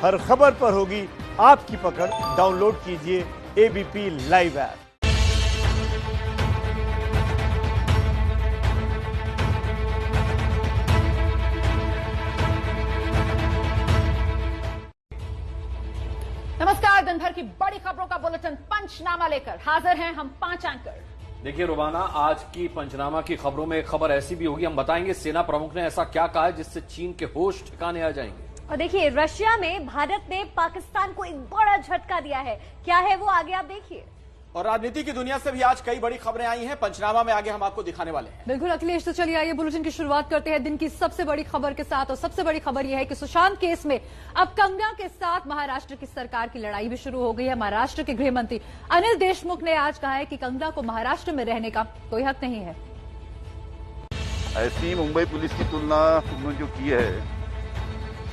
हर खबर पर होगी आपकी पकड़। डाउनलोड कीजिए एबीपी लाइव ऐप। नमस्कार, दिन भर की बड़ी खबरों का बुलेटिन पंचनामा लेकर हाजिर हैं हम 5 एंकर। देखिए रुबाना, आज की पंचनामा की खबरों में एक खबर ऐसी भी होगी, हम बताएंगे सेना प्रमुख ने ऐसा क्या कहा है जिससे चीन के होश ठिकाने आ जाएंगे। और देखिए, रशिया में भारत ने पाकिस्तान को एक बड़ा झटका दिया है। क्या है वो, आगे आप देखिए। और राजनीति की दुनिया से भी आज कई बड़ी खबरें आई हैं, पंचनामा में आगे हम आपको दिखाने वाले हैं। बिल्कुल अखिलेश, तो चलिए आइए बुलेटिन की शुरुआत करते हैं दिन की सबसे बड़ी खबर के साथ। और सबसे बड़ी खबर यह है कि सुशांत केस में अब कंगना के साथ महाराष्ट्र की सरकार की लड़ाई भी शुरू हो गई है। महाराष्ट्र के गृह मंत्री अनिल देशमुख ने आज कहा है कि कंगना को महाराष्ट्र में रहने का कोई हक नहीं है। ऐसी मुंबई पुलिस की तुलना उन्होंने जो की है,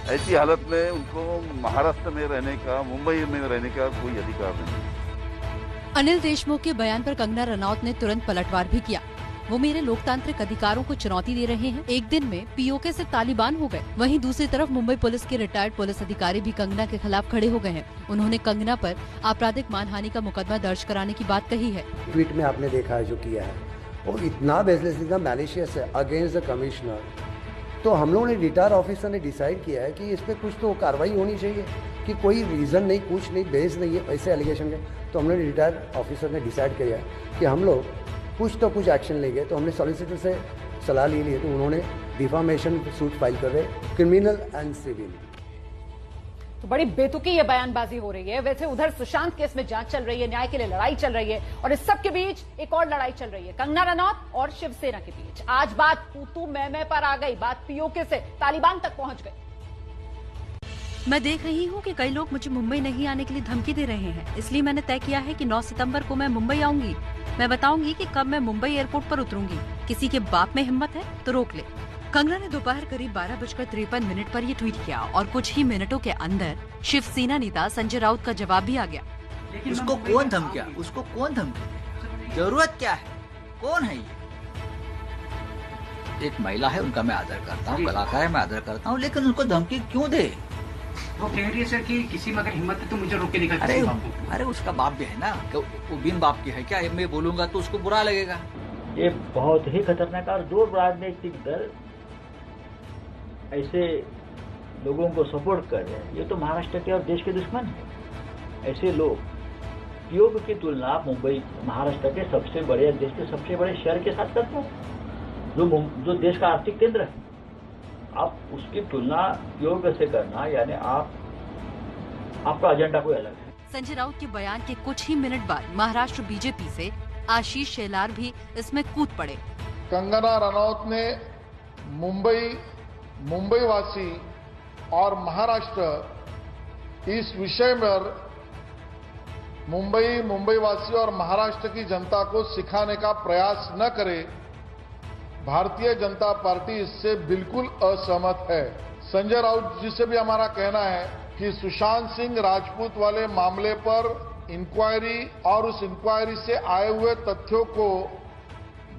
ऐसी हालत में उनको महाराष्ट्र में रहने का, मुंबई में रहने का कोई अधिकार नहीं। अनिल देशमुख के बयान पर कंगना रनौत ने तुरंत पलटवार भी किया। वो मेरे लोकतांत्रिक अधिकारों को चुनौती दे रहे हैं, एक दिन में पीओके से तालिबान हो गए। वहीं दूसरी तरफ मुंबई पुलिस के रिटायर्ड पुलिस अधिकारी भी कंगना के खिलाफ खड़े हो गए हैं। उन्होंने कंगना पर आपराधिक मानहानि का मुकदमा दर्ज कराने की बात कही है। ट्वीट में आपने देखा है जो किया है, वो इतना बेसलेस, इतना मैलिशियस है अगेंस्ट द कमिश्नर। तो हम लोगों ने रिटायर ऑफिसर ने डिसाइड किया है कि इस पे कुछ तो कार्रवाई होनी चाहिए, कि कोई रीज़न नहीं, कुछ नहीं, बेस नहीं है ऐसे एलिगेशन के। तो हमने रिटायर ऑफिसर ने डिसाइड किया कि हम लोग कुछ तो कुछ एक्शन लेंगे। तो हमने सॉलिसिटर से सलाह ली है, तो उन्होंने डिफामेशन सूट फाइल कर रहे, क्रिमिनल एंड सिविल। तो बड़ी बेतुकी ये बयानबाजी हो रही है। वैसे उधर सुशांत केस में जांच चल रही है, न्याय के लिए लड़ाई चल रही है, और इस सब के बीच एक और लड़ाई चल रही है कंगना रनौत और शिवसेना के बीच। आज बात तू मैं पर आ गई, बात पीओके से तालिबान तक पहुंच गई। मैं देख रही हूँ कि कई लोग मुझे मुंबई नहीं आने के लिए धमकी दे रहे हैं, इसलिए मैंने तय किया है कि 9 सितंबर को मैं मुंबई आऊंगी। मैं बताऊंगी कि कब मैं मुंबई एयरपोर्ट पर उतरूंगी। किसी के बाप में हिम्मत है तो रोक ले। कंगना ने दोपहर करीब 12:53 पर ये ट्वीट किया और कुछ ही मिनटों के अंदर शिवसेना नेता संजय राउत का जवाब भी आ गया। उसको कौन धमकिया? उसको कौन धमकी? जरूरत क्या है? कौन है ये? एक महिला है, उनका मैं आदर करता हूँ, कलाकार है, मैं आदर करता हूँ, लेकिन उनको धमकी क्यों दे? वो कह रही है सर कि किसी में अगर हिम्मत है तो मुझे रोक के दिखा। अरे उसका बाप भी है ना, वो बिन बाप की है क्या? मैं बोलूंगा तो उसको बुरा लगेगा। ये बहुत ही खतरनाक, और जो राजनीतिक दल ऐसे लोगों को सपोर्ट कर रहे हैं, ये तो महाराष्ट्र के और देश के दुश्मन हैं। ऐसे लोग पीओके की तुलना मुंबई, महाराष्ट्र के सबसे बड़े, देश के सबसे बड़े शहर के साथ करते हैं, जो देश का आर्थिक केंद्र है। आप उसकी तुलना पीओके से करना, यानी आपका एजेंडा कोई अलग है। संजय राउत के बयान के कुछ ही मिनट बाद महाराष्ट्र बीजेपी से आशीष शेलार भी इसमें कूद पड़े। कंगना रनौत ने मुंबई वासी और महाराष्ट्र इस विषय पर मुंबई वासी और महाराष्ट्र की जनता को सिखाने का प्रयास न करे। भारतीय जनता पार्टी इससे बिल्कुल असहमत है। संजय राउत जी से भी हमारा कहना है कि सुशांत सिंह राजपूत वाले मामले पर इंक्वायरी और उस इंक्वायरी से आए हुए तथ्यों को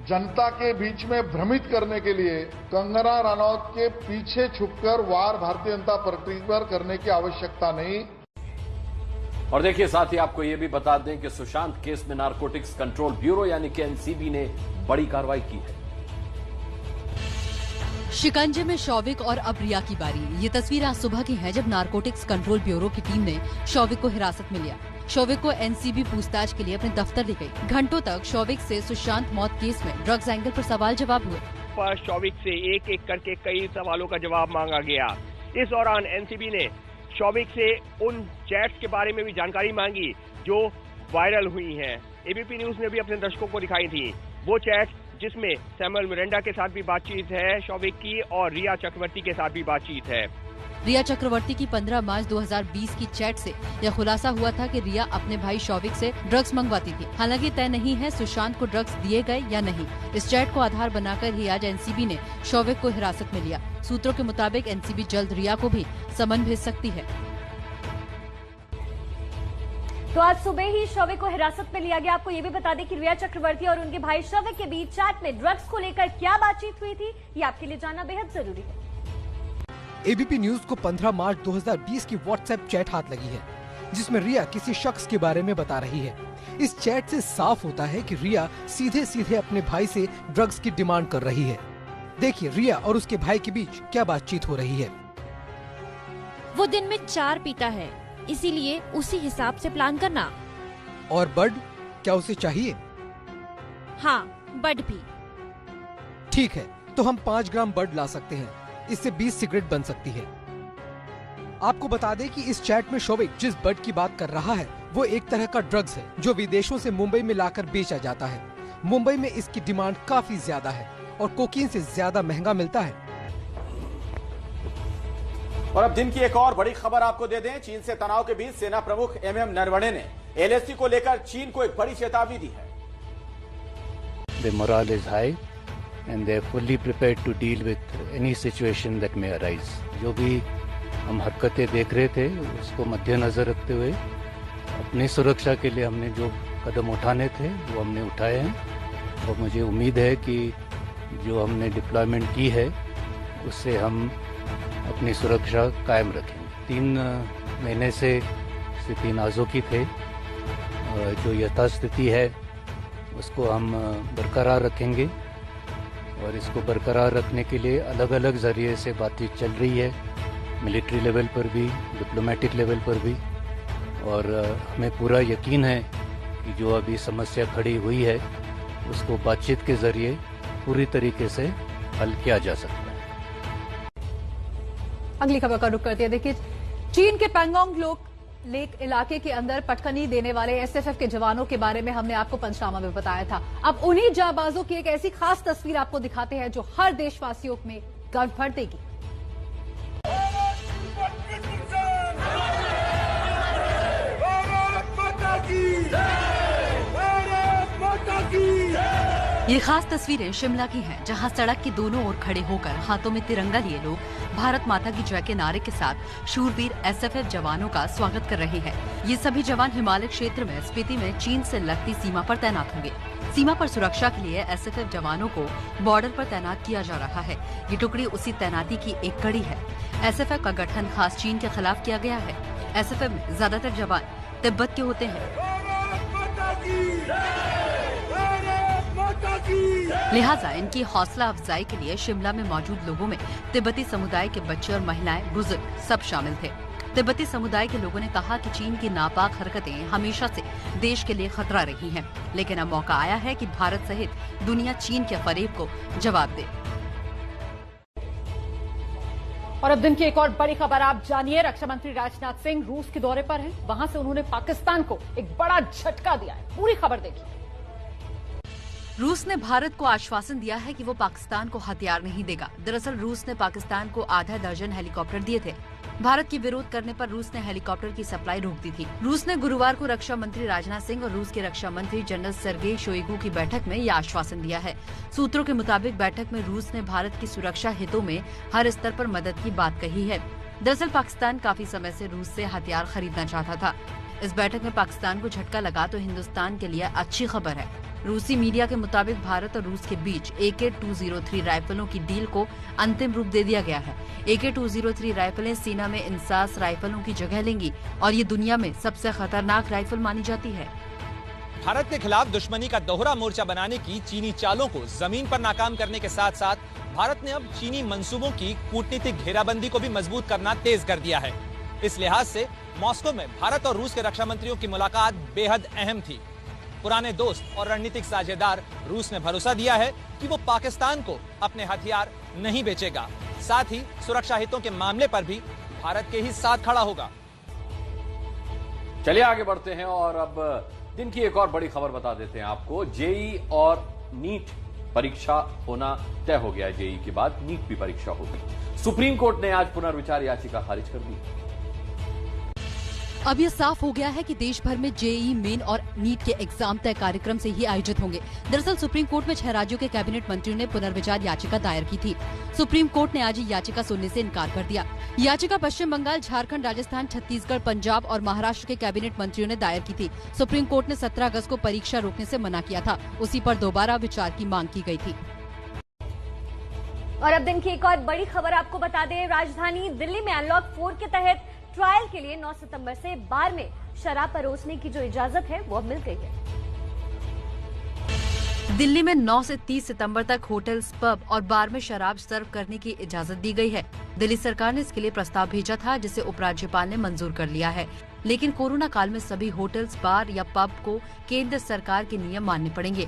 जनता के बीच में भ्रमित करने के लिए कंगना रनौत के पीछे छुपकर वार भारतीय जनता पार्टी पर करने की आवश्यकता नहीं। और देखिए, साथ ही आपको यह भी बता दें कि सुशांत केस में नारकोटिक्स कंट्रोल ब्यूरो यानी कि एनसीबी ने बड़ी कार्रवाई की है। शिकंजे में शौविक और अब रिया की बारी। ये तस्वीर आज सुबह की है जब नारकोटिक्स कंट्रोल ब्यूरो की टीम ने शौविक को हिरासत में लिया। शौविक को एनसीबी पूछताछ के लिए अपने दफ्तर ले गई। घंटों तक शौविक से सुशांत मौत केस में ड्रग्स एंगल पर सवाल जवाब हुए। पर शौविक से एक एक करके कई सवालों का जवाब मांगा गया। इस दौरान एनसीबी ने शौविक से उन चैट्स के बारे में भी जानकारी मांगी जो वायरल हुई हैं। एबीपी न्यूज ने भी अपने दर्शकों को दिखाई थी वो चैट, जिसमें सैमुअल मिरांडा के साथ भी बातचीत है शौविक की, और रिया चक्रवर्ती के साथ भी बातचीत है। रिया चक्रवर्ती की 15 मार्च 2020 की चैट से यह खुलासा हुआ था कि रिया अपने भाई शौविक से ड्रग्स मंगवाती थी। हालांकि तय नहीं है सुशांत को ड्रग्स दिए गए या नहीं। इस चैट को आधार बनाकर ही आज एनसीबी ने शौविक को हिरासत में लिया। सूत्रों के मुताबिक एनसीबी जल्द रिया को भी समन भेज सकती है। तो आज सुबह ही शौविक को हिरासत में लिया गया। आपको ये भी बता दें कि रिया चक्रवर्ती और उनके भाई शौविक के बीच चैट में ड्रग्स को लेकर क्या बातचीत हुई थी, ये आपके लिए जानना बेहद जरूरी है। एबीपी न्यूज को 15 मार्च 2020 की व्हाट्सएप चैट हाथ लगी है, जिसमें रिया किसी शख्स के बारे में बता रही है। इस चैट से साफ होता है कि रिया सीधे सीधे अपने भाई से ड्रग्स की डिमांड कर रही है। देखिए रिया और उसके भाई के बीच क्या बातचीत हो रही है। वो दिन में 4 पीता है, इसीलिए उसी हिसाब से प्लान करना। और बड क्या उसे चाहिए? हाँ, बड भी। ठीक है, तो हम 5 ग्राम बड ला सकते हैं। इससे 20 सिगरेट बन सकती है। आपको बता दें कि इस चैट में शोविक जिस बड की बात कर रहा है वो एक तरह का ड्रग्स है जो विदेशों से मुंबई में लाकर बेचा जाता है। मुंबई में इसकी डिमांड काफी ज्यादा है और कोकीन से ज्यादा महंगा मिलता है। और अब दिन की एक और बड़ी खबर आपको दे दें। चीन से तनाव के बीच सेना प्रमुख एमएम नरवणे ने एलएसी को लेकर चीन को एक बड़ी चेतावनी दी है। The morale is high and they are fully prepared to deal with any situation that may arise. जो भी हम हरकतें देख रहे थे उसको मद्देनजर रखते हुए अपनी सुरक्षा के लिए हमने जो कदम उठाने थे वो हमने उठाए हैं और मुझे उम्मीद है कि जो हमने डिप्लॉयमेंट की है उससे हम अपनी सुरक्षा कायम रखेंगे। 3 महीने से स्थिति नाजुकी थे, जो यथास्थिति है उसको हम बरकरार रखेंगे और इसको बरकरार रखने के लिए अलग अलग जरिए से बातचीत चल रही है, मिलिट्री लेवल पर भी, डिप्लोमेटिक लेवल पर भी। और हमें पूरा यकीन है कि जो अभी समस्या खड़ी हुई है उसको बातचीत के जरिए पूरी तरीके से हल किया जा सकता है। अगली खबर का रुख करते हैं। देखिए, चीन के पैंगोंग लेक इलाके के अंदर पटखनी देने वाले एसएफएफ के जवानों के बारे में हमने आपको पंचनामा में बताया था। अब उन्हीं जाबाजों की एक ऐसी खास तस्वीर आपको दिखाते हैं जो हर देशवासियों में गर्व भर देगी। ये खास तस्वीरें शिमला की हैं, जहां सड़क के दोनों ओर खड़े होकर हाथों में तिरंगा लिए लोग भारत माता की जय के नारे के साथ शूरवीर एसएफएफ जवानों का स्वागत कर रहे हैं। ये सभी जवान हिमालय क्षेत्र में स्पीति में चीन से लगती सीमा पर तैनात होंगे। सीमा पर सुरक्षा के लिए एसएफएफ जवानों को बॉर्डर पर तैनात किया जा रहा है। ये टुकड़ी उसी तैनाती की एक कड़ी है। एसएफएफ का गठन खास चीन के खिलाफ किया गया है। एसएफएफ में ज्यादातर जवान तिब्बत के होते हैं, लिहाजा इनकी हौसला अफजाई के लिए शिमला में मौजूद लोगों में तिब्बती समुदाय के बच्चे और महिलाएं, बुजुर्ग सब शामिल थे। तिब्बती समुदाय के लोगों ने कहा कि चीन की नापाक हरकतें हमेशा से देश के लिए खतरा रही हैं, लेकिन अब मौका आया है कि भारत सहित दुनिया चीन के फरेब को जवाब दे। और अब दिन की एक और बड़ी खबर आप जानिए। रक्षा मंत्री राजनाथ सिंह रूस के दौरे पर हैं। वहां से उन्होंने पाकिस्तान को एक बड़ा झटका दिया है। पूरी खबर देखिए। रूस ने भारत को आश्वासन दिया है कि वो पाकिस्तान को हथियार नहीं देगा। दरअसल रूस ने पाकिस्तान को आधा दर्जन हेलीकॉप्टर दिए थे। भारत की विरोध करने पर रूस ने हेलीकॉप्टर की सप्लाई रोक दी थी। रूस ने गुरुवार को रक्षा मंत्री राजनाथ सिंह और रूस के रक्षा मंत्री जनरल सर्गेई शोइगु की बैठक में यह आश्वासन दिया है। सूत्रों के मुताबिक बैठक में रूस ने भारत की सुरक्षा हितों में हर स्तर पर मदद की बात कही है। दरअसल पाकिस्तान काफी समय से रूस से हथियार खरीदना चाहता था। इस बैठक में पाकिस्तान को झटका लगा तो हिंदुस्तान के लिए अच्छी खबर है। रूसी मीडिया के मुताबिक भारत और रूस के बीच AK-203 राइफलों की डील को अंतिम रूप दे दिया गया है। AK-203 राइफलें सेना में इंसास राइफलों की जगह लेंगी और ये दुनिया में सबसे खतरनाक राइफल मानी जाती है। भारत के खिलाफ दुश्मनी का दोहरा मोर्चा बनाने की चीनी चालों को जमीन पर नाकाम करने के साथ साथ भारत ने अब चीनी मंसूबों की कूटनीतिक घेराबंदी को भी मजबूत करना तेज कर दिया है। इस लिहाज से मॉस्को में भारत और रूस के रक्षा मंत्रियों की मुलाकात बेहद अहम थी। पुराने दोस्त और रणनीतिक साझेदार रूस ने भरोसा दिया है कि वो पाकिस्तान को अपने हथियार नहीं बेचेगा, साथ ही सुरक्षा हितों के मामले पर भी भारत के ही साथ खड़ा होगा। चलिए आगे बढ़ते हैं और अब दिन की एक और बड़ी खबर बता देते हैं आपको। जेईई और नीट परीक्षा होना तय हो गया है। जेईई के बाद नीट भी परीक्षा होगी। सुप्रीम कोर्ट ने आज पुनर्विचार याचिका खारिज कर दी। अब यह साफ हो गया है कि देश भर में जेईई मेन और नीट के एग्जाम तय कार्यक्रम से ही आयोजित होंगे। दरअसल सुप्रीम कोर्ट में 6 राज्यों के कैबिनेट मंत्रियों ने पुनर्विचार याचिका दायर की थी। सुप्रीम कोर्ट ने आज याचिका सुनने से इनकार कर दिया। याचिका पश्चिम बंगाल, झारखंड, राजस्थान, छत्तीसगढ़, पंजाब और महाराष्ट्र के कैबिनेट मंत्रियों ने दायर की थी। सुप्रीम कोर्ट ने 17 अगस्त को परीक्षा रोकने से मना किया था। उसी पर दोबारा विचार की मांग की गई थी। और अब दिन की एक और बड़ी खबर आपको बता दें, राजधानी दिल्ली में अनलॉक 4 के तहत ट्रायल के लिए 9 सितंबर से बार में शराब परोसने की जो इजाजत है वो अब मिल गई है। दिल्ली में 9 से 30 सितंबर तक होटल्स, पब और बार में शराब सर्व करने की इजाजत दी गई है। दिल्ली सरकार ने इसके लिए प्रस्ताव भेजा था, जिसे उपराज्यपाल ने मंजूर कर लिया है। लेकिन कोरोना काल में सभी होटल्स, बार या पब को केंद्र सरकार के नियम मानने पड़ेंगे।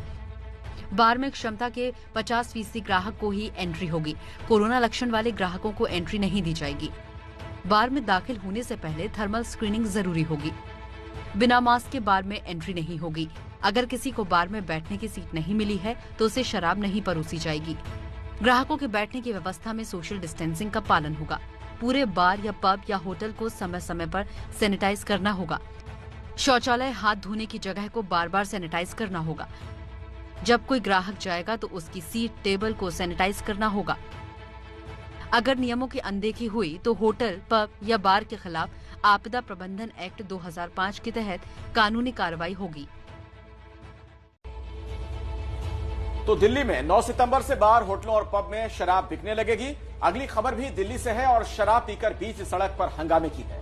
बार में क्षमता के 50% ग्राहक को ही एंट्री होगी। कोरोना लक्षण वाले ग्राहकों को एंट्री नहीं दी जाएगी। बार में दाखिल होने से पहले थर्मल स्क्रीनिंग जरूरी होगी। बिना मास्क के बार में एंट्री नहीं होगी। अगर किसी को बार में बैठने की सीट नहीं मिली है तो उसे शराब नहीं परोसी जाएगी। ग्राहकों के बैठने की व्यवस्था में सोशल डिस्टेंसिंग का पालन होगा। पूरे बार या पब या होटल को समय समय पर सैनिटाइज करना होगा। शौचालय, हाथ धोने की जगह को बार बार सैनिटाइज करना होगा। जब कोई ग्राहक जाएगा तो उसकी सीट, टेबल को सैनिटाइज करना होगा। अगर नियमों की अनदेखी हुई तो होटल, पब या बार के खिलाफ आपदा प्रबंधन एक्ट 2005 के तहत कानूनी कार्रवाई होगी। तो दिल्ली में 9 सितंबर से बार, होटलों और पब में शराब बिकने लगेगी। अगली खबर भी दिल्ली से है और शराब पीकर बीच सड़क पर हंगामे की है।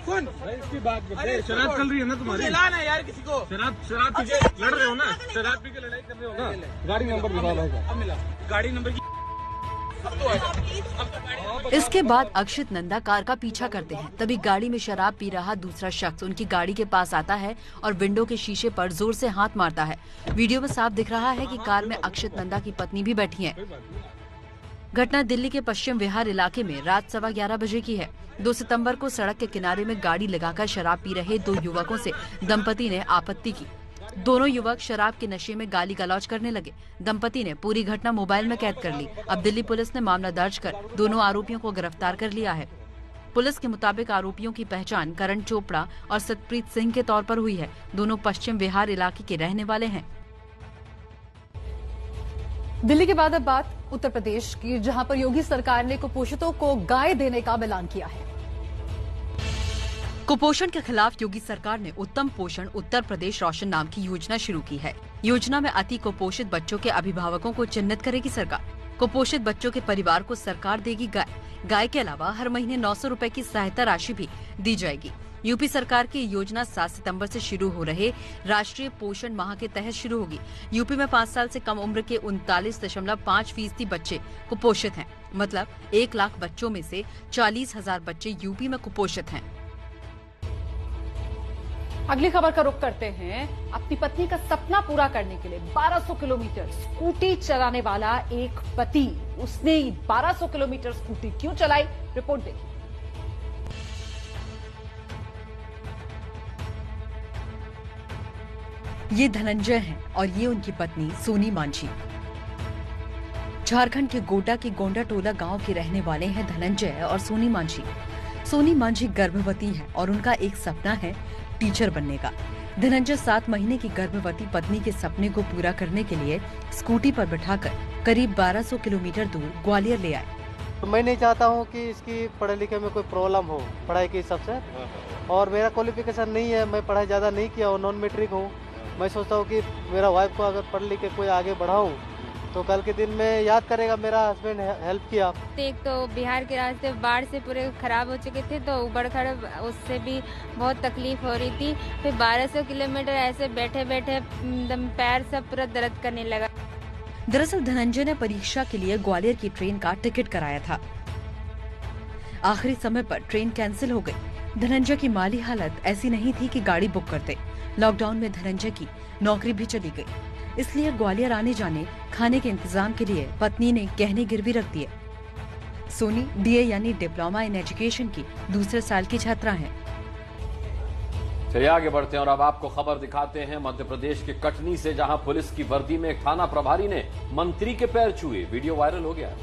कौन इसकी बात करते? शराब चल रही है ना तुम्हारी? लाना है यार किसी को। शराब पी के लड़ रहे हो ना? शराब पी के लड़ाई कर रहे हो ना? गाड़ी नंबर दिखा भाई। गाड़ी नंबर की। इसके बाद अक्षित नंदा कार का पीछा करते हैं। तभी गाड़ी में शराब पी रहा दूसरा शख्स उनकी गाड़ी के पास आता है और विंडो के शीशे पर जोर से हाथ मारता है। वीडियो में साफ दिख रहा है कि कार में अक्षित नंदा की पत्नी भी बैठी है। घटना दिल्ली के पश्चिम विहार इलाके में रात 11:15 बजे की है। 2 सितंबर को सड़क के किनारे में गाड़ी लगाकर शराब पी रहे 2 युवकों से दंपति ने आपत्ति की। दोनों युवक शराब के नशे में गाली गलौज करने लगे। दंपति ने पूरी घटना मोबाइल में कैद कर ली। अब दिल्ली पुलिस ने मामला दर्ज कर दोनों आरोपियों को गिरफ्तार कर लिया है। पुलिस के मुताबिक आरोपियों की पहचान करण चोपड़ा और सतप्रीत सिंह के तौर पर हुई है। दोनों पश्चिम विहार इलाके के रहने वाले हैं। दिल्ली के बाद अब बात उत्तर प्रदेश की, जहां पर योगी सरकार ने कुपोषितों को गाय देने का ऐलान किया है। कुपोषण के खिलाफ योगी सरकार ने उत्तम पोषण उत्तर प्रदेश रोशन नाम की योजना शुरू की है। योजना में अति कुपोषित बच्चों के अभिभावकों को चिन्हित करेगी सरकार। कुपोषित बच्चों के परिवार को सरकार देगी गाय। गाय के अलावा हर महीने 900 रुपए की सहायता राशि भी दी जाएगी। यूपी सरकार की योजना 7 सितंबर से शुरू हो रहे राष्ट्रीय पोषण माह के तहत शुरू होगी। यूपी में 5 साल से कम उम्र के 39.5% बच्चे कुपोषित हैं। मतलब 1 लाख बच्चों में से 40,000 बच्चे यूपी में कुपोषित हैं। अगली खबर का रुख करते हैं। अपनी पत्नी का सपना पूरा करने के लिए 1200 किलोमीटर स्कूटी चलाने वाला एक पति, उसने 1200 किलोमीटर स्कूटी क्यों चलाई, रिपोर्ट देखिए। ये धनंजय हैं और ये उनकी पत्नी सोनी मांझी। झारखंड के गोड्डा के गोंडा टोला गांव के रहने वाले हैं धनंजय और सोनी मांझी। सोनी मांझी गर्भवती हैं और उनका एक सपना है टीचर बनने का। धनंजय 7 महीने की गर्भवती पत्नी के सपने को पूरा करने के लिए स्कूटी पर बिठाकर करीब 1200 किलोमीटर दूर ग्वालियर ले आए। मैं नहीं चाहता हूँ कि इसकी पढ़े लिखे में कोई प्रॉब्लम हो पढ़ाई के हिसाब से, और मेरा क्वालिफिकेशन नहीं है, मैं पढ़ाई ज्यादा नहीं किया हूँ, नॉन मैट्रिक हूँ। मैं सोचता हूँ कि मेरा वाइफ को अगर पढ़ लिख के कोई आगे बढ़ाऊँ तो कल के दिन में याद करेगा मेरा हस्बैंड हेल्प किया। एक तो बिहार के रास्ते बाढ़ से पूरे खराब हो चुके थे, तो उबड़ खड़ब उससे भी बहुत तकलीफ हो रही थी। फिर 1200 किलोमीटर ऐसे बैठे बैठे पैर सब पूरा दर्द करने लगा। दरअसल धनंजय ने परीक्षा के लिए ग्वालियर की ट्रेन का टिकट कराया था। आखिरी समय पर ट्रेन कैंसिल हो गई। धनंजय की माली हालत ऐसी नहीं थी कि गाड़ी बुक करते। लॉकडाउन में धनंजय की नौकरी भी चली गई, इसलिए ग्वालियर आने जाने खाने के इंतजाम के लिए पत्नी ने गहने गिरवी रख दिए। सोनी BA यानी डिप्लोमा इन एजुकेशन की दूसरे साल की छात्रा हैं। चलिए आगे बढ़ते हैं और अब आपको खबर दिखाते हैं मध्य प्रदेश के कटनी से, जहां पुलिस की वर्दी में एक थाना प्रभारी ने मंत्री के पैर छुए। वीडियो वायरल हो गया।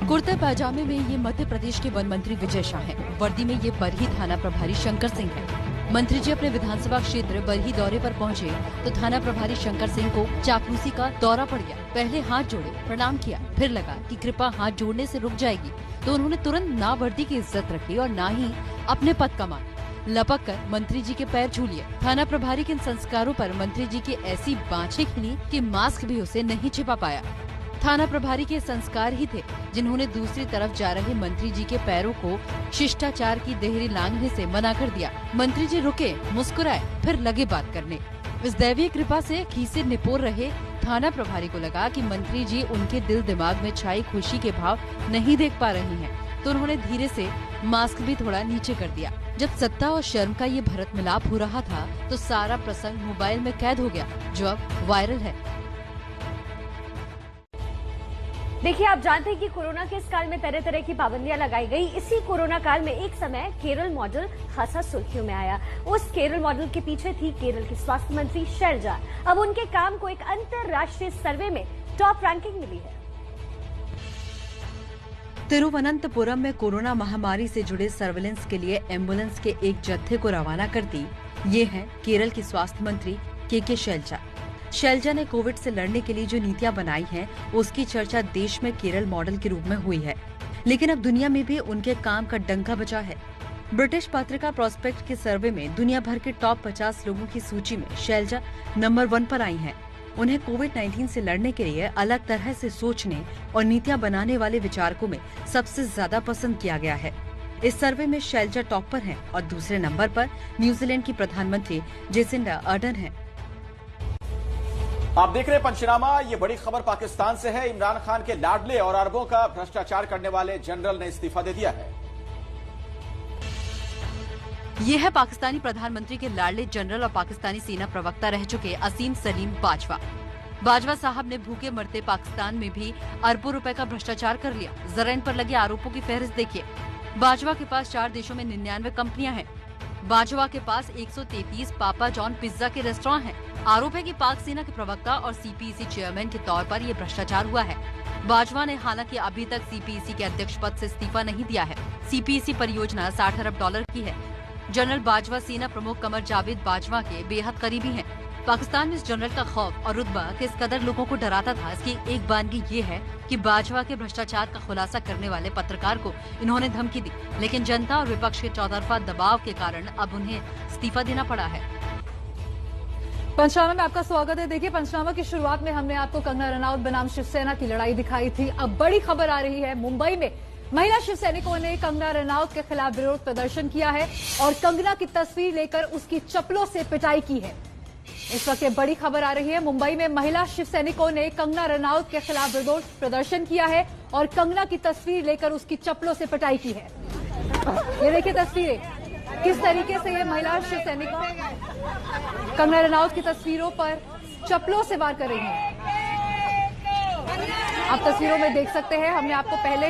कुर्ते पैजामे में ये मध्य प्रदेश के वन मंत्री विजय शाह हैं। वर्दी में ये बरही थाना प्रभारी शंकर सिंह हैं। मंत्री जी अपने विधानसभा क्षेत्र बरही दौरे पर पहुंचे तो थाना प्रभारी शंकर सिंह को चापलूसी का दौरा पड़ गया। पहले हाथ जोड़े, प्रणाम किया, फिर लगा कि कृपा हाथ जोड़ने से रुक जाएगी, तो उन्होंने तुरंत ना वर्दी की इज्जत रखी और ना ही अपने पद का मान। लपक कर मंत्री जी के पैर छू लिए। थाना प्रभारी के इन संस्कारों पर मंत्री जी की ऐसी बाँछें खिली कि मास्क भी उसे नहीं छिपा पाया। थाना प्रभारी के संस्कार ही थे जिन्होंने दूसरी तरफ जा रहे मंत्री जी के पैरों को शिष्टाचार की देहरी लांघने से मना कर दिया। मंत्री जी रुके, मुस्कुराए, फिर लगे बात करने। इस दैवीय कृपा से खीसे निपोर रहे थाना प्रभारी को लगा कि मंत्री जी उनके दिल दिमाग में छाई खुशी के भाव नहीं देख पा रहे हैं, तो उन्होंने धीरे से मास्क भी थोड़ा नीचे कर दिया। जब सत्ता और शर्म का ये भरत मिलाप हो रहा था तो सारा प्रसंग मोबाइल में कैद हो गया, जो अब वायरल है। देखिए, आप जानते हैं कि कोरोना के इस काल में तरह तरह की पाबंदियां लगाई गई। इसी कोरोना काल में एक समय केरल मॉडल खासा सुर्खियों में आया। उस केरल मॉडल के पीछे थी केरल की स्वास्थ्य मंत्री शैलजा। अब उनके काम को एक अंतर्राष्ट्रीय सर्वे में टॉप रैंकिंग मिली है। तिरुवनंतपुरम में कोरोना महामारी से जुड़े सर्वेलेंस के लिए एम्बुलेंस के एक जत्थे को रवाना करती ये हैं केरल की स्वास्थ्य मंत्री के शैलजा। शैलजा ने कोविड से लड़ने के लिए जो नीतियां बनाई हैं, उसकी चर्चा देश में केरल मॉडल के रूप में हुई है, लेकिन अब दुनिया में भी उनके काम का डंका बजा है। ब्रिटिश पत्रिका प्रोस्पेक्ट के सर्वे में दुनिया भर के टॉप 50 लोगों की सूची में शैलजा नंबर 1 पर आई हैं। उन्हें कोविड-19 से लड़ने के लिए अलग तरह से सोचने और नीतियां बनाने वाले विचारकों में सबसे ज्यादा पसंद किया गया है। इस सर्वे में शैलजा टॉप पर हैं और दूसरे नंबर पर न्यूजीलैंड की प्रधानमंत्री जेसिंडा अर्डर्न हैं। आप देख रहे हैं पंचनामा। ये बड़ी खबर पाकिस्तान से है। इमरान खान के लाडले और अरबों का भ्रष्टाचार करने वाले जनरल ने इस्तीफा दे दिया है। ये है पाकिस्तानी प्रधानमंत्री के लाडले जनरल और पाकिस्तानी सेना प्रवक्ता रह चुके असीम सलीम बाजवा। बाजवा साहब ने भूखे मरते पाकिस्तान में भी अरबों रुपए का भ्रष्टाचार कर लिया। जरा इन पर लगे आरोपों की फहरिस्त देखिए। बाजवा के पास 4 देशों में 99 कंपनियां हैं। बाजवा के पास 133 पापा जॉन पिज्जा के रेस्टोरेंट हैं। आरोप है कि पाक सेना के प्रवक्ता और सीपीईसी चेयरमैन के तौर पर ये भ्रष्टाचार हुआ है। बाजवा ने हालांकि अभी तक सीपीईसी के अध्यक्ष पद से इस्तीफा नहीं दिया है। सीपीईसी परियोजना $60 अरब की है। जनरल बाजवा सेना प्रमुख कमर जावेद बाजवा के बेहद करीबी हैं। पाकिस्तान में इस जनरल का खौफ और रुतबा किस कदर लोगों को डराता था, इसकी एक बानगी ये है कि बाजवा के भ्रष्टाचार का खुलासा करने वाले पत्रकार को इन्होंने धमकी दी, लेकिन जनता और विपक्ष के चौतरफा दबाव के कारण अब उन्हें इस्तीफा देना पड़ा है। पंचनामा में आपका स्वागत है। देखिए, पंचनामा की शुरुआत में हमने आपको कंगना रनौत बनाम शिवसेना की लड़ाई दिखाई थी। अब बड़ी खबर आ रही है। मुंबई में महिला शिव सैनिकों ने कंगना रनौत के खिलाफ विरोध प्रदर्शन किया है और कंगना की तस्वीर लेकर उसकी चप्पलों से पिटाई की है। इस वक्त बड़ी खबर आ रही है। मुंबई में महिला शिव सैनिकों ने कंगना रनौत के खिलाफ विरोध प्रदर्शन किया है और कंगना की तस्वीर लेकर उसकी चप्पलों से पिटाई की है। ये देखिए तस्वीरें, किस तरीके से ये महिला शिव सैनिकों कंगना रनौत की तस्वीरों पर चप्पलों से वार कर रही हैं। आप तस्वीरों में देख सकते हैं। हमने आपको पहले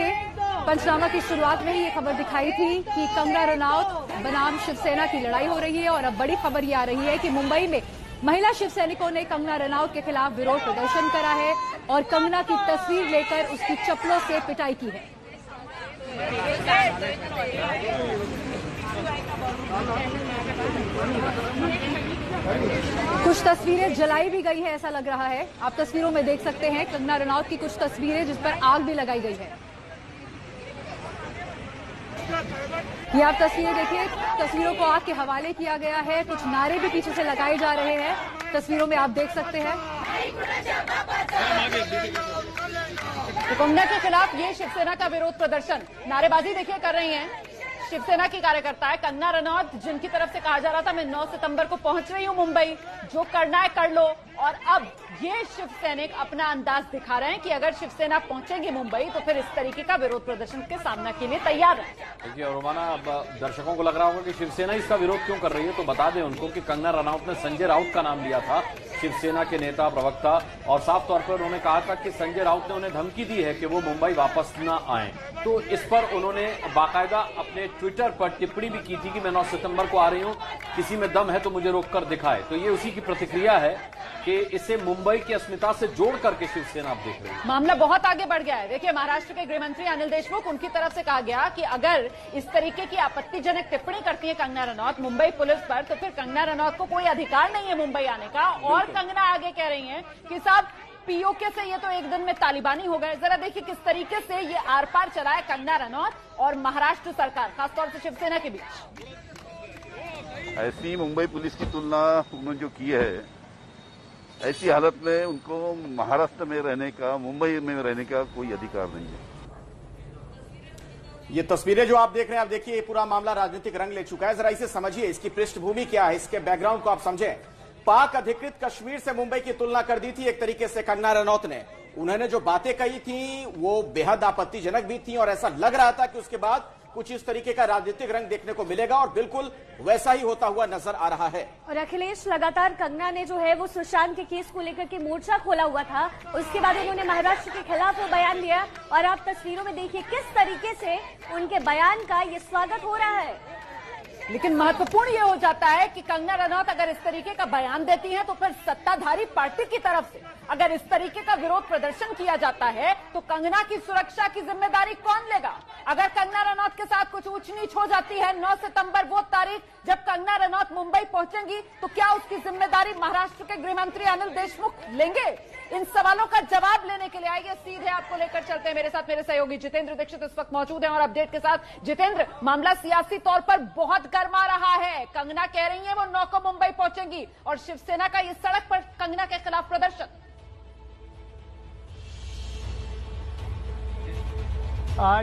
पंचनामा की शुरुआत में ही ये खबर दिखाई थी कि कंगना रनौत बनाम शिवसेना की लड़ाई हो रही है और अब बड़ी खबर ये आ रही है कि मुंबई में महिला शिव सैनिकों ने कंगना रनौत के खिलाफ विरोध प्रदर्शन करा है और कंगना की तस्वीर लेकर उसकी चप्पलों से पिटाई की है। कुछ तस्वीरें जलाई भी गई है, ऐसा लग रहा है। आप तस्वीरों में देख सकते हैं कंगना रनौत की कुछ तस्वीरें जिस पर आग भी लगाई गई है। ये आप तस्वीरें देखिए, तस्वीरों को आग के हवाले किया गया है। कुछ नारे भी पीछे से लगाए जा रहे हैं, तस्वीरों में आप देख सकते हैं। तो कंगना के खिलाफ ये शिवसेना का विरोध प्रदर्शन, नारेबाजी देखिए कर रही हैं शिवसेना की कार्यकर्ता है कंगना रनौत, जिनकी तरफ से कहा जा रहा था मैं 9 सितंबर को पहुंच रही हूं मुंबई, जो करना है कर लो। और अब ये शिव सैनिक अपना अंदाज दिखा रहे हैं कि अगर शिवसेना पहुंचेंगे मुंबई तो फिर इस तरीके का विरोध प्रदर्शन के सामना के लिए तैयार है। देखिए रोमाना, अब दर्शकों को लग रहा होगा कि शिवसेना इसका विरोध क्यों कर रही है, तो बता दें उनको कि कंगना रनौत ने संजय राउत का नाम लिया था, शिवसेना के नेता प्रवक्ता, और साफ तौर पर उन्होंने कहा था कि संजय राउत ने उन्हें धमकी दी है कि वो मुंबई वापस न आए। तो इस पर उन्होंने बाकायदा अपने ट्विटर पर टिप्पणी भी की थी कि मैं 9 सितंबर को आ रही हूं, किसी में दम है तो मुझे रोककर दिखाए। तो ये उसी की प्रतिक्रिया है कि इसे मुंबई की अस्मिता से जोड़ करके शिवसेना आप देख रही है। मामला बहुत आगे बढ़ गया है। देखिए, महाराष्ट्र के गृह मंत्री अनिल देशमुख, उनकी तरफ से कहा गया कि अगर इस तरीके की आपत्तिजनक टिप्पणी करती है कंगना रनौत मुंबई पुलिस पर, तो फिर कंगना रनौत को कोई अधिकार नहीं है मुंबई आने का। और कंगना आगे कह रही हैं कि साहब पीओके से ये तो एक दिन में तालिबानी हो गए। जरा देखिए किस तरीके से ये आर पार चला है कंगना रनौत और महाराष्ट्र सरकार, खासतौर से शिवसेना के बीच। ऐसी मुंबई पुलिस की तुलना उन्होंने जो की है, ऐसी हालत में उनको महाराष्ट्र में रहने का, मुंबई में रहने का कोई अधिकार नहीं है। ये तस्वीरें जो आप देख रहे हैं, आप देखिए ये पूरा मामला राजनीतिक रंग ले चुका है। जरा इसे समझिए, इसकी पृष्ठभूमि क्या है, इसके बैकग्राउंड को आप समझें। पाक अधिकृत कश्मीर से मुंबई की तुलना कर दी थी एक तरीके से कंगना रनौत ने। उन्होंने जो बातें कही थी वो बेहद आपत्तिजनक भी थी और ऐसा लग रहा था कि उसके बाद कुछ इस तरीके का राजनीतिक रंग देखने को मिलेगा और बिल्कुल वैसा ही होता हुआ नजर आ रहा है। और अखिलेश, लगातार कंगना ने जो है वो सुशांत के केस को लेकर के मोर्चा खोला हुआ था, उसके बाद उन्होंने महाराष्ट्र के खिलाफ वो बयान दिया और आप तस्वीरों में देखिए किस तरीके से उनके बयान का ये स्वागत हो रहा है। लेकिन महत्वपूर्ण ये हो जाता है कि कंगना रनौत अगर इस तरीके का बयान देती हैं तो फिर सत्ताधारी पार्टी की तरफ से अगर इस तरीके का विरोध प्रदर्शन किया जाता है तो कंगना की सुरक्षा की जिम्मेदारी कौन लेगा? अगर कंगना रनौत के साथ कुछ ऊंच नीच हो जाती है, 9 सितंबर वो तारीख जब कंगना रनौत मुंबई पहुंचेंगी, तो क्या उसकी जिम्मेदारी महाराष्ट्र के गृह मंत्री अनिल देशमुख लेंगे? इन सवालों का जवाब लेने के लिए आइए सीधे आपको लेकर चलते हैं। मेरे साथ मेरे सहयोगी जितेंद्र दीक्षित इस वक्त मौजूद हैं और अपडेट के साथ। जितेंद्र, मामला सियासी तौर पर बहुत गर्मा रहा है। कंगना कह रही है वो 9 को मुंबई पहुंचेंगी और शिवसेना का ये सड़क पर कंगना के खिलाफ प्रदर्शन।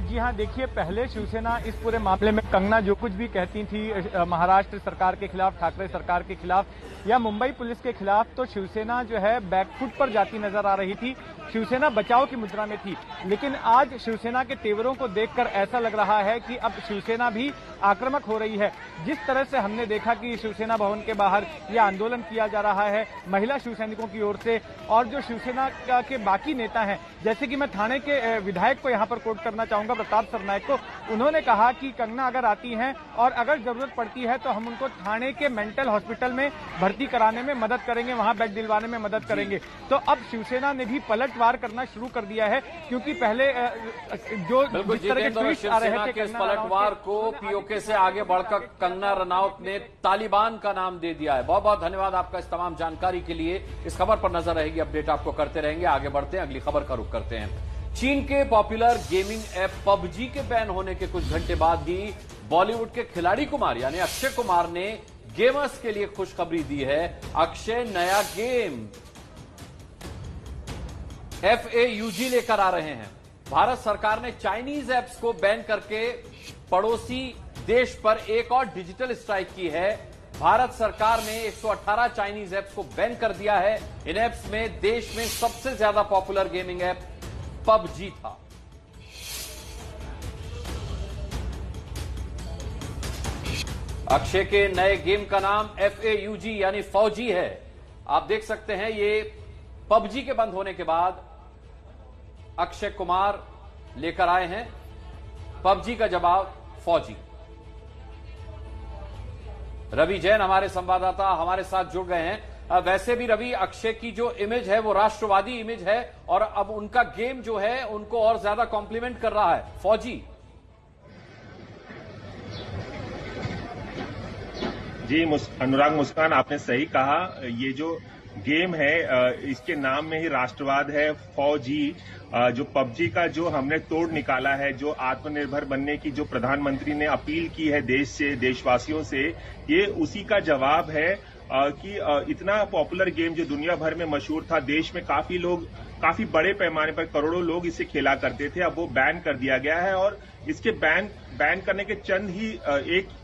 जी हाँ, देखिए, पहले शिवसेना इस पूरे मामले में कंगना जो कुछ भी कहती थी महाराष्ट्र सरकार के खिलाफ, ठाकरे सरकार के खिलाफ या मुंबई पुलिस के खिलाफ, तो शिवसेना जो है बैकफुट पर जाती नजर आ रही थी। शिवसेना बचाव की मुद्रा में थी, लेकिन आज शिवसेना के तेवरों को देखकर ऐसा लग रहा है कि अब शिवसेना भी आक्रामक हो रही है। जिस तरह से हमने देखा कि शिवसेना भवन के बाहर यह आंदोलन किया जा रहा है महिला शिवसैनिकों की ओर से और जो शिवसेना के बाकी नेता हैं, जैसे कि मैं थाने के विधायक को यहाँ पर कोट करना चाहूंगा, प्रताप सरनायक को। उन्होंने कहा कि कंगना अगर आती हैं और अगर जरूरत पड़ती है तो हम उनको थाने के मेंटल हॉस्पिटल में भर्ती कराने में मदद करेंगे, वहां बेड दिलवाने में मदद करेंगे। तो अब शिवसेना ने भी पलटवार करना शुरू कर दिया है, क्योंकि पहले जो जिस तरह के ट्वीट आ रहे थे, इस पलटवार को पीओके से आगे बढ़कर कंगना रनौत ने तालिबान का नाम दे दिया है। बहुत बहुत धन्यवाद आपका इस तमाम जानकारी के लिए। इस खबर पर नजर रहेगी, अपडेट आपको करते रहेंगे। आगे बढ़ते हैं, अगली खबर का रुख करते हैं। चीन के पॉपुलर गेमिंग ऐप पबजी के बैन होने के कुछ घंटे बाद ही बॉलीवुड के खिलाड़ी कुमार यानी अक्षय कुमार ने गेमर्स के लिए खुशखबरी दी है। अक्षय नया गेम FAUG लेकर आ रहे हैं। भारत सरकार ने चाइनीज ऐप्स को बैन करके पड़ोसी देश पर एक और डिजिटल स्ट्राइक की है। भारत सरकार ने 118 चाइनीज ऐप्स को बैन कर दिया है। इन ऐप्स में देश में सबसे ज्यादा पॉपुलर गेमिंग ऐप पबजी था। अक्षय के नए गेम का नाम FAUG यानी फौजी है। आप देख सकते हैं, ये पबजी के बंद होने के बाद अक्षय कुमार लेकर आए हैं पबजी का जवाब फौजी। रवि जैन हमारे संवाददाता हमारे साथ जुड़ गए हैं। वैसे भी रवि, अक्षय की जो इमेज है वो राष्ट्रवादी इमेज है और अब उनका गेम जो है उनको और ज्यादा कॉम्प्लीमेंट कर रहा है, फौजी। जी अनुराग मुस्कान, आपने सही कहा। ये जो गेम है इसके नाम में ही राष्ट्रवाद है, फौजी। जो पबजी का जो हमने तोड़ निकाला है, जो आत्मनिर्भर बनने की जो प्रधानमंत्री ने अपील की है देश से, देशवासियों से, ये उसी का जवाब है कि इतना पॉपुलर गेम जो दुनिया भर में मशहूर था, देश में काफी लोग, काफी बड़े पैमाने पर करोड़ों लोग इसे खेला करते थे, अब वो बैन कर दिया गया है। और इसके बैन करने के चंद ही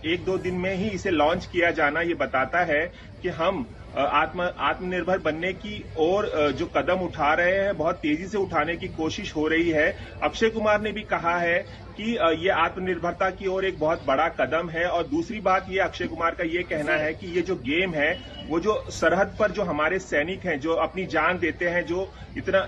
एक दो दिन में ही इसे लॉन्च किया जाना ये बताता है कि हम आत्मनिर्भर बनने की ओर जो कदम उठा रहे हैं, बहुत तेजी से उठाने की कोशिश हो रही है। अक्षय कुमार ने भी कहा है कि ये आत्मनिर्भरता की ओर एक बहुत बड़ा कदम है। और दूसरी बात ये अक्षय कुमार का ये कहना है कि ये जो गेम है वो जो सरहद पर जो हमारे सैनिक हैं, जो अपनी जान देते हैं, जो इतना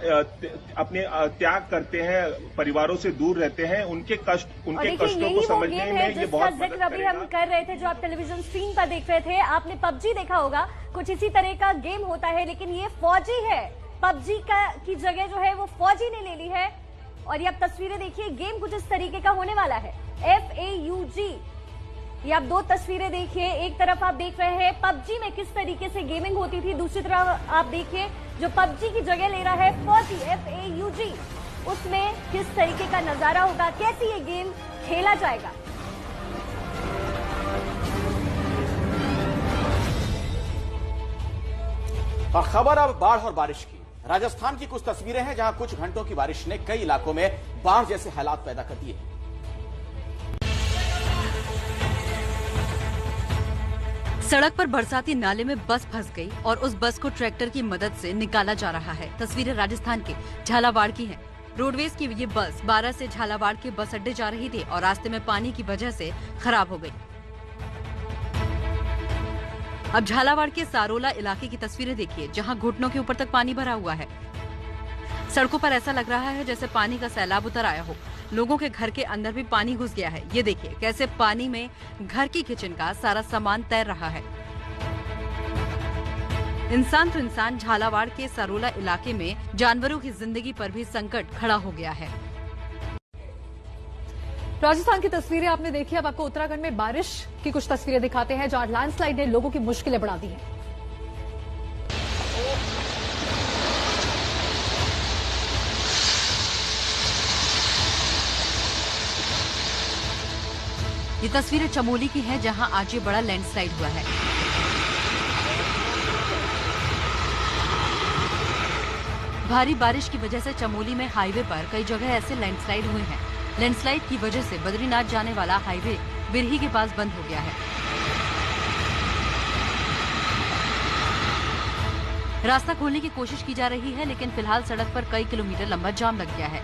अपने त्याग करते हैं, परिवारों से दूर रहते हैं, उनके कष्टों को समझने में ये बहुत मदद करेगा। अभी हम कर रहे थे, जो आप टेलीविजन स्क्रीन पर देख रहे थे, आपने पबजी देखा होगा, कुछ इसी तरह का गेम होता है, लेकिन ये फौजी है। पबजी की जगह जो है वो फौजी ने ले ली है। और ये आप तस्वीरें देखिए, गेम कुछ इस तरीके का होने वाला है, FAUG। ये आप दो तस्वीरें देखिए, एक तरफ आप देख रहे हैं पबजी में किस तरीके से गेमिंग होती थी, दूसरी तरफ आप देखिए जो पबजी की जगह ले रहा है फौजी, FAUG, उसमें किस तरीके का नजारा होगा, कैसे ये गेम खेला जाएगा। और खबर अब बाढ़ और बारिश की। राजस्थान की कुछ तस्वीरें हैं जहां कुछ घंटों की बारिश ने कई इलाकों में बाढ़ जैसे हालात पैदा कर दिए। सड़क पर बरसाती नाले में बस फंस गई और उस बस को ट्रैक्टर की मदद से निकाला जा रहा है। तस्वीरें राजस्थान के झालावाड़ की हैं। रोडवेज की ये बस 12 से झालावाड़ के बस अड्डे जा रही थी और रास्ते में पानी की वजह से खराब हो गई। अब झालावाड़ के सारोला इलाके की तस्वीरें देखिए, जहां घुटनों के ऊपर तक पानी भरा हुआ है। सड़कों पर ऐसा लग रहा है जैसे पानी का सैलाब उतर आया हो। लोगों के घर के अंदर भी पानी घुस गया है। ये देखिए कैसे पानी में घर की किचन का सारा सामान तैर रहा है। इंसान तो इंसान, झालावाड़ के सरोला इलाके में जानवरों की जिंदगी पर भी संकट खड़ा हो गया है। राजस्थान की तस्वीरें आपने देखी। अब आपको उत्तराखंड में बारिश की कुछ तस्वीरें दिखाते हैं, जहां लैंडस्लाइड ने लोगों की मुश्किलें बढ़ा दी हैं। ये तस्वीरें चमोली की हैं, जहां आज ये बड़ा लैंडस्लाइड हुआ है। भारी बारिश की वजह से चमोली में हाईवे पर कई जगह ऐसे लैंडस्लाइड हुए हैं। लैंडस्लाइड की वजह से बद्रीनाथ जाने वाला हाईवे बिरही के पास बंद हो गया है। रास्ता खोलने की कोशिश की जा रही है, लेकिन फिलहाल सड़क पर कई किलोमीटर लंबा जाम लग गया है।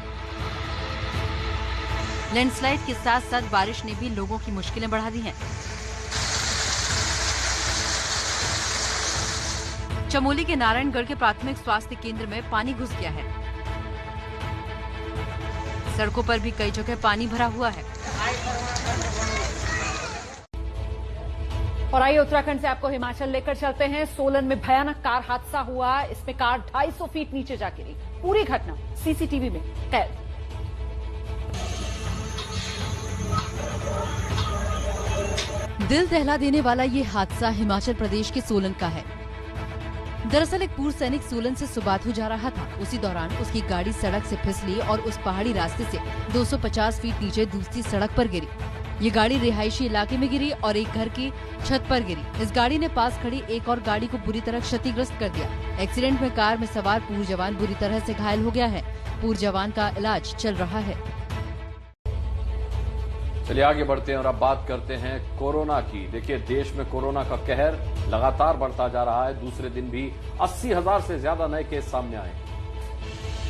लैंडस्लाइड के साथ साथ बारिश ने भी लोगों की मुश्किलें बढ़ा दी हैं। चमोली के नारायणगढ़ के प्राथमिक स्वास्थ्य केंद्र में पानी घुस गया है। सड़कों पर भी कई जगह पानी भरा हुआ है। और आइए उत्तराखंड से आपको हिमाचल लेकर चलते हैं। सोलन में भयानक कार हादसा हुआ। इसमें कार 250 फीट नीचे जा गिरी। पूरी घटना सीसीटीवी में कैद। दिल दहला देने वाला ये हादसा हिमाचल प्रदेश के सोलन का है। दरअसल एक पूर्व सैनिक सोलन से सुबाथू जा रहा था। उसी दौरान उसकी गाड़ी सड़क से फिसली और उस पहाड़ी रास्ते से 250 फीट नीचे दूसरी सड़क पर गिरी। ये गाड़ी रिहायशी इलाके में गिरी और एक घर की छत पर गिरी। इस गाड़ी ने पास खड़ी एक और गाड़ी को बुरी तरह क्षतिग्रस्त कर दिया। एक्सीडेंट में कार में सवार पूर्व जवान बुरी तरह से घायल हो गया है। पूर्व जवान का इलाज चल रहा है। चलिए आगे बढ़ते हैं और अब बात करते हैं कोरोना की। देखिए देश में कोरोना का कहर लगातार बढ़ता जा रहा है। दूसरे दिन भी 80,000 से ज्यादा नए केस सामने आए।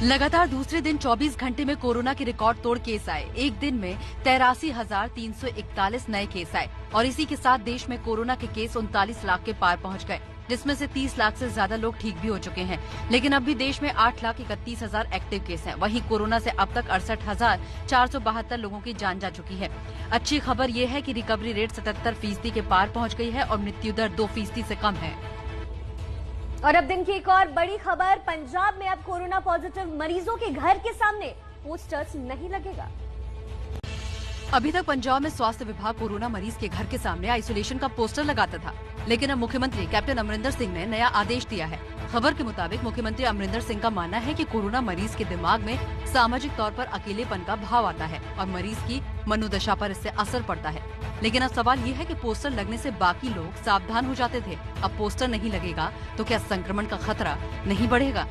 लगातार दूसरे दिन 24 घंटे में कोरोना के रिकॉर्ड तोड़ केस आए। एक दिन में 83,341 नए केस आए और इसी के साथ देश में कोरोना के केस 39 लाख के पार पहुंच गए, जिसमें से 30 लाख से ज्यादा लोग ठीक भी हो चुके हैं। लेकिन अब भी देश में 8,31,000 एक्टिव केस हैं। वहीं कोरोना से अब तक 68,472 लोगों की जान जा चुकी है। अच्छी खबर ये है कि रिकवरी रेट 77% के पार पहुंच गई है और मृत्यु दर 2% से कम है। और अब दिन की एक और बड़ी खबर, पंजाब में अब कोरोना पॉजिटिव मरीजों के घर के सामने पोस्टर्स नहीं लगेगा। अभी तक पंजाब में स्वास्थ्य विभाग कोरोना मरीज के घर के सामने आइसोलेशन का पोस्टर लगाता था, लेकिन अब मुख्यमंत्री कैप्टन अमरिंदर सिंह ने नया आदेश दिया है। खबर के मुताबिक मुख्यमंत्री अमरिंदर सिंह का मानना है कि कोरोना मरीज के दिमाग में सामाजिक तौर पर अकेलेपन का भाव आता है और मरीज की मनोदशा पर इससे असर पड़ता है। लेकिन अब सवाल ये है कि पोस्टर लगने से बाकी लोग सावधान हो जाते थे, अब पोस्टर नहीं लगेगा तो क्या संक्रमण का खतरा नहीं बढ़ेगा?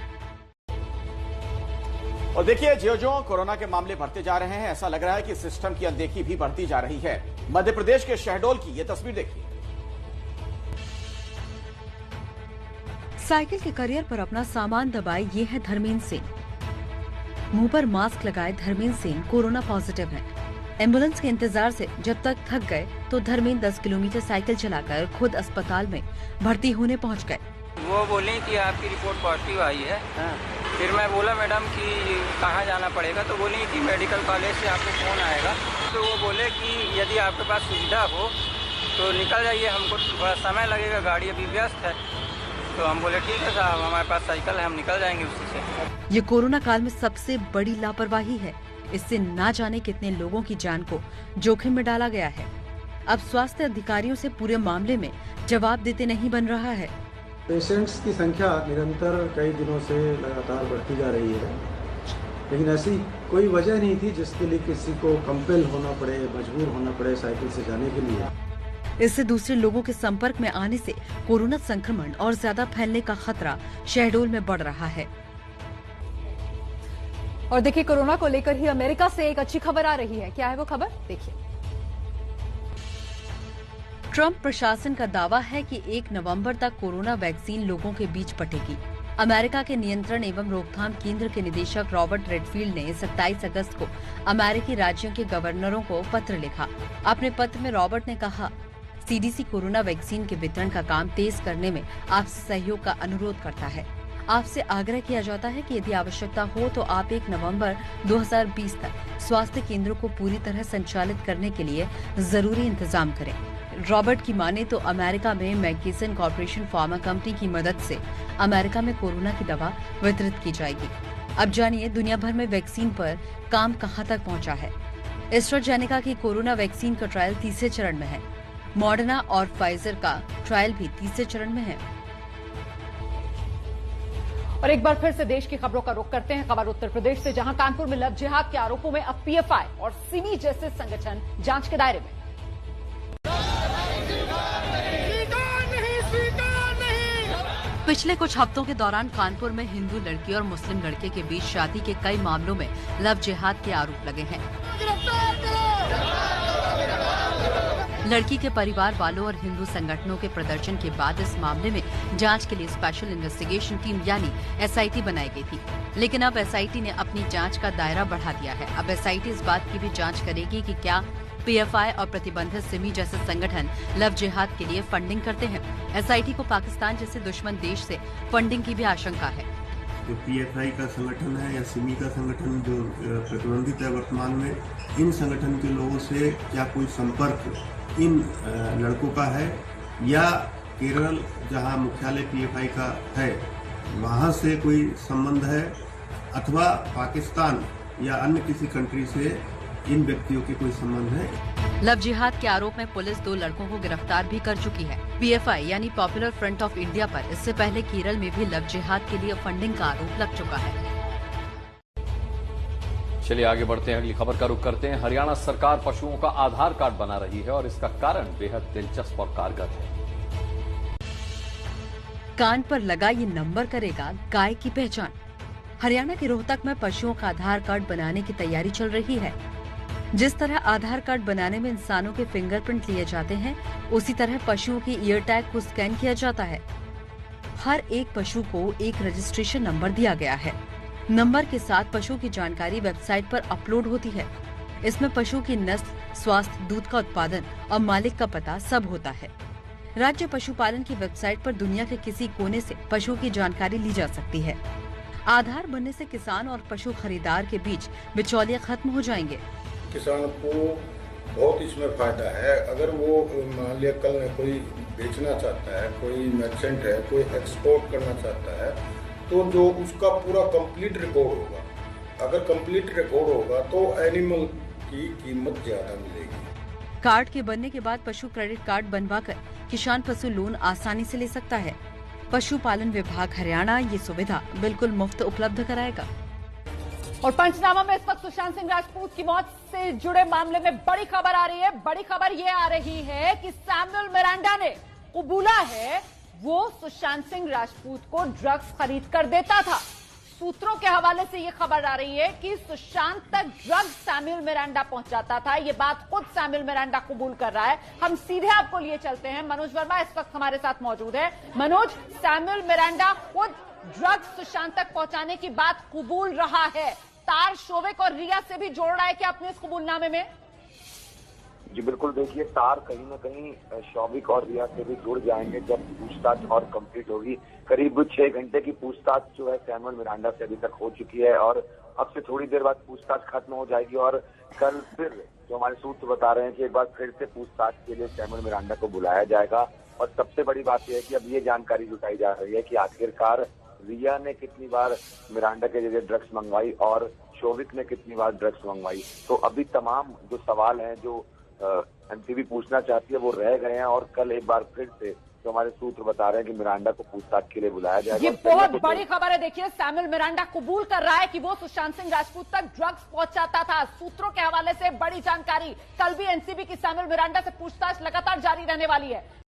और देखिए ज्यों कोरोना के मामले बढ़ते जा रहे हैं, ऐसा लग रहा है कि सिस्टम की अनदेखी भी बढ़ती जा रही है। मध्य प्रदेश के शहडोल की ये तस्वीर देखिए। साइकिल के करियर पर अपना सामान दबाए ये है धर्मेंद्र सिंह। मुंह पर मास्क लगाए धर्मेंद्र सिंह कोरोना पॉजिटिव हैं। एम्बुलेंस के इंतजार से जब तक थक गए तो धर्मेंद्र 10 किलोमीटर साइकिल चलाकर खुद अस्पताल में भर्ती होने पहुंच गए। वो बोले कि आपकी रिपोर्ट पॉजिटिव आई है। फिर मैं बोला मैडम कि कहाँ जाना पड़ेगा, तो बोली कि मेडिकल कॉलेज से आपको फोन आएगा। तो वो बोले कि यदि आपके पास सुविधा हो तो निकल जाइए, हमको थोड़ा समय लगेगा, गाड़ी अभी व्यस्त है। तो हम बोले ठीक है साहब, हमारे पास साइकिल है, हम निकल जाएंगे उसी से। ये कोरोना काल में सबसे बड़ी लापरवाही है। इससे ना जाने कितने लोगों की जान को जोखिम में डाला गया है। अब स्वास्थ्य अधिकारियों से पूरे मामले में जवाब देते नहीं बन रहा है। पेशेंट्स की संख्या निरंतर कई दिनों से लगातार बढ़ती जा रही है, लेकिन ऐसी कोई वजह नहीं थी जिसके लिए किसी को कंपेल होना पड़े, मजबूर होना पड़े साइकिल से जाने के लिए। इससे दूसरे लोगों के संपर्क में आने से कोरोना संक्रमण और ज्यादा फैलने का खतरा शहडोल में बढ़ रहा है। और देखिए, कोरोना को लेकर ही अमेरिका से एक अच्छी खबर आ रही है। क्या है वो खबर, देखिए। ट्रंप प्रशासन का दावा है कि 1 नवंबर तक कोरोना वैक्सीन लोगों के बीच बंटेगी। अमेरिका के नियंत्रण एवं रोकथाम केंद्र के निदेशक रॉबर्ट रेडफील्ड ने 27 अगस्त को अमेरिकी राज्यों के गवर्नरों को पत्र लिखा। अपने पत्र में रॉबर्ट ने कहा, सीडीसी कोरोना वैक्सीन के वितरण का काम तेज करने में आपसे सहयोग का अनुरोध करता है। आपसे आग्रह किया जाता है कि यदि आवश्यकता हो तो आप 1 नवंबर 2020 तक स्वास्थ्य केंद्रों को पूरी तरह संचालित करने के लिए जरूरी इंतजाम करें। रॉबर्ट की माने तो अमेरिका में मैकेसन कॉर्पोरेशन फार्मा कंपनी की मदद से अमेरिका में कोरोना की दवा वितरित की जाएगी। अब जानिए दुनिया भर में वैक्सीन पर काम कहां तक पहुंचा है। एस्ट्राजेनेका की कोरोना वैक्सीन का ट्रायल तीसरे चरण में है। मॉडर्ना और फाइजर का ट्रायल भी तीसरे चरण में है। और एक बार फिर से देश की खबरों का रुख करते हैं। खबर उत्तर प्रदेश से, जहां कानपुर में लव जिहाद के आरोपों में अब पीएफआई और सिमी जैसे संगठन जांच के दायरे में। पिछले कुछ हफ्तों के दौरान कानपुर में हिंदू लड़की और मुस्लिम लड़के के बीच शादी के कई मामलों में लव जिहाद के आरोप लगे हैं। लड़की के परिवार वालों और हिंदू संगठनों के प्रदर्शन के बाद इस मामले में जांच के लिए स्पेशल इन्वेस्टिगेशन टीम यानी एसआईटी बनाई गई थी। लेकिन अब एसआईटी ने अपनी जांच का दायरा बढ़ा दिया है। अब एसआईटी इस बात की भी जांच करेगी कि क्या पीएफआई और प्रतिबंधित सिमी जैसे संगठन लव जिहाद के लिए फंडिंग करते हैं। एसआईटी को पाकिस्तान जैसे दुश्मन देश से फंडिंग की भी आशंका है। जो पीएफआई का संगठन है या सिमी का संगठन जो प्रतिबंधित है वर्तमान में, इन संगठन के लोगों से क्या कोई संपर्क इन लड़कों का है, या केरल जहां मुख्यालय पीएफआई का है वहां से कोई संबंध है, अथवा पाकिस्तान या अन्य किसी कंट्री से इन व्यक्तियों के कोई संबंध है। लव जिहाद के आरोप में पुलिस 2 लड़कों को गिरफ्तार भी कर चुकी है। पीएफआई यानी पॉपुलर फ्रंट ऑफ इंडिया पर इससे पहले केरल में भी लव जिहाद के लिए फंडिंग का आरोप लग चुका है। चलिए आगे बढ़ते हैं, अगली खबर का रुख करते हैं। हरियाणा सरकार पशुओं का आधार कार्ड बना रही है और इसका कारण बेहद दिलचस्प और कारगर है। कान पर लगा ये नंबर करेगा गाय की पहचान। हरियाणा के रोहतक में पशुओं का आधार कार्ड बनाने की तैयारी चल रही है। जिस तरह आधार कार्ड बनाने में इंसानों के फिंगरप्रिंट लिए जाते हैं, उसी तरह पशुओं की ईयर टैग को स्कैन किया जाता है। हर एक पशु को एक रजिस्ट्रेशन नंबर दिया गया है। नंबर के साथ पशु की जानकारी वेबसाइट पर अपलोड होती है। इसमें पशु की नस्ल, स्वास्थ्य, दूध का उत्पादन और मालिक का पता सब होता है। राज्य पशुपालन की वेबसाइट पर दुनिया के किसी कोने से पशुओं की जानकारी ली जा सकती है। आधार बनने से किसान और पशु खरीदार के बीच बिचौलिया खत्म हो जाएंगे। किसान को बहुत इसमें फायदा है। अगर वो मान लिया कल में कोई बेचना चाहता है, कोई मर्चेंट है, कोई एक्सपोर्ट करना चाहता है, तो जो उसका पूरा कंप्लीट रिकॉर्ड होगा। अगर कंप्लीट रिकॉर्ड होगा तो एनिमल की कीमत ज्यादा मिलेगी। कार्ड के बनने के बाद पशु क्रेडिट कार्ड बनवाकर किसान पशु लोन आसानी से ले सकता है। पशुपालन विभाग हरियाणा ये सुविधा बिल्कुल मुफ्त उपलब्ध कराएगा। और पंचनामा में इस वक्त सुशांत सिंह राजपूत की मौत से जुड़े मामले में बड़ी खबर आ रही है। बड़ी खबर ये आ रही है कि सैमुअल मिरांडा ने कबूला है वो सुशांत सिंह राजपूत को ड्रग्स खरीद कर देता था। सूत्रों के हवाले से ये खबर आ रही है कि सुशांत तक ड्रग्स सैमुअल मिरांडा पहुंचाता था। ये बात खुद सैमुअल मिरांडा कबूल कर रहा है। हम सीधे आपको लिए चलते हैं। मनोज वर्मा इस वक्त हमारे साथ मौजूद है। मनोज, सैमुअल मिरांडा खुद ड्रग्स सुशांत तक पहुंचाने की बात कबूल रहा है। तार शोविक और रिया से भी जोड़ रहा है कि अपने इस कबूलनामे में? जी बिल्कुल, देखिए तार कहीं ना कहीं शौविक और रिया से भी जुड़ जाएंगे जब पूछताछ और कंप्लीट होगी। करीब 6 घंटे की पूछताछ जो है सैमुअल मिरांडा से अभी तक हो चुकी है और अब से थोड़ी देर बाद पूछताछ खत्म हो जाएगी और कल फिर जो हमारे सूत्र बता रहे हैं कि एक बार फिर से पूछताछ के लिए सैमुअल मिरांडा को बुलाया जाएगा। और सबसे बड़ी बात यह है कि अब ये जानकारी जुटाई जा रही है कि आखिरकार रिया ने कितनी बार मिरांडा के जरिए ड्रग्स मंगवाई और शौविक ने कितनी बार ड्रग्स मंगवाई। तो अभी तमाम जो सवाल हैं जो एनसीबी पूछना चाहती है वो रह गए हैं और कल एक बार फिर से तो हमारे सूत्र बता रहे हैं कि मिरांडा को पूछताछ के लिए बुलाया जाएगा। ये बहुत बड़ी खबर है। देखिए, सैमुअल मिरांडा कबूल कर रहा है कि वो सुशांत सिंह राजपूत तक ड्रग्स पहुंचाता था। सूत्रों के हवाले से बड़ी जानकारी। कल भी एनसीबी की सैमुअल मिरांडा से पूछताछ लगातार जारी रहने वाली है।